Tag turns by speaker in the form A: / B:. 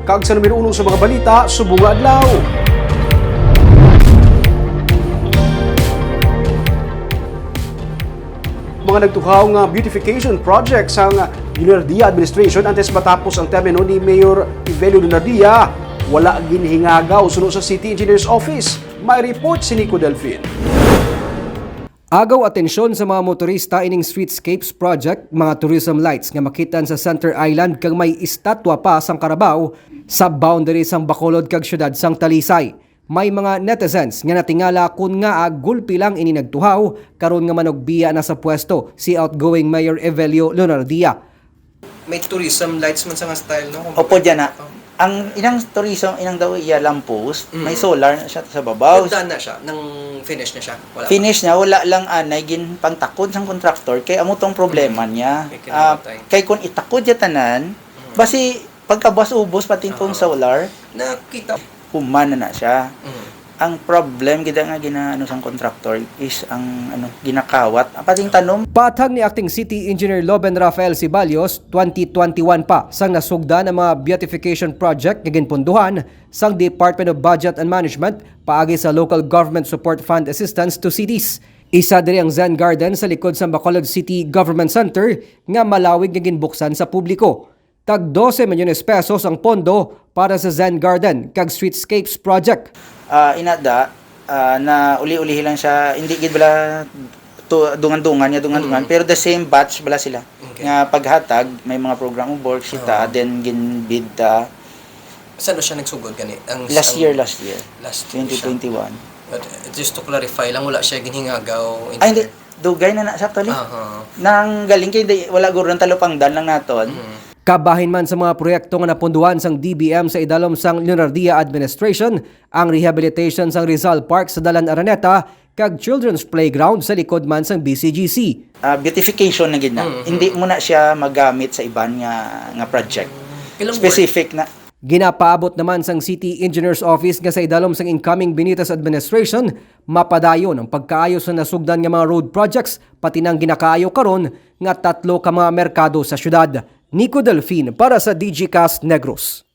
A: kag sa numero 1 sa mga balita subong nga adlaw. Mga nagtuhaw nga beautification project sa Lunardia Administration antes matapos ang termino ni Mayor Evelio Lunardia, wala ginhingagaw sunod sa City Engineer's Office. May report si Nico Delfin. Agaw atensyon sa mga motorista ining streetscapes project, mga tourism lights nga makitan sa Center Island kag may estatwa pa sang Carabao sa boundary sang Bacolod kag syudad sang Talisay. May mga netizens nga natingala kun nga gulpi lang ini nagtuhaw karon nga manogbiya na sa pwesto si outgoing Mayor Evelio Lunardia.
B: May tourism lights man sa nga style, no?
C: Opo, dyan na. Ang inang tourism, inang daw iya lamppost, may solar na siya sa babaw.
B: Done na siya, nang finish na siya. Wala
C: Finish niya, wala lang anay, gin pangtakod sang kontraktor, kay amo tong problema niya.
B: May kinamatay.
C: Kay kung itakod niya tanan, basi pagkabas-ubos pati tong solar,
B: Nakita.
C: humana na siya. Ang problem gid nga ginaano sang kontraktor is ang ginakawat. Ang pating tanom,
A: Patag ni Acting City Engineer Loben Rafael Cibalios, 2021 pa sang nasugda ng mga beautification project nga ginpunduhan sang Department of Budget and Management paagi sa Local Government Support Fund Assistance to cities. Isa diri ang Zen Garden sa likod sa Bacolod City Government Center nga malawig nga ginbuksan sa publiko. Tag 12 milyones pesos ang pondo para sa Zen Garden kag Streetscapes Project.
C: inada na uli-ulihi lang siya, hindi gid bala dungan-dungan pero the same batch bala sila.
B: Okay.
C: Nga paghatag may mga program of work sita then ginbid
B: Saan na siya nagsugod gani?
C: last year
B: Last year
C: 2021.
B: But just to clarify lang, wala siya ginhingagaw.
C: Ay hindi, dugay na sa actually. Nang galing kay wala guro ng talupangdan lang naton.
A: Kabahin man sa mga proyekto nga napunduhan sang DBM sa idalom sang Lunardia Administration, ang rehabilitation sang Rizal Park sa Dalan Araneta kag Children's Playground sa likod man sang BCGC.
C: Beautification na gid na. Hindi mo na siya magamit sa iban nga project. Specific na.
A: Ginapaabot naman sang City Engineer's Office nga sa idalom sang incoming Benitez Administration, mapadayon ang pagkaayos sa nasugdan nga mga road projects pati nang ginakaayo karon nga 3 ka mga merkado sa syudad. Nico Delfin para sa DigiCast Negros.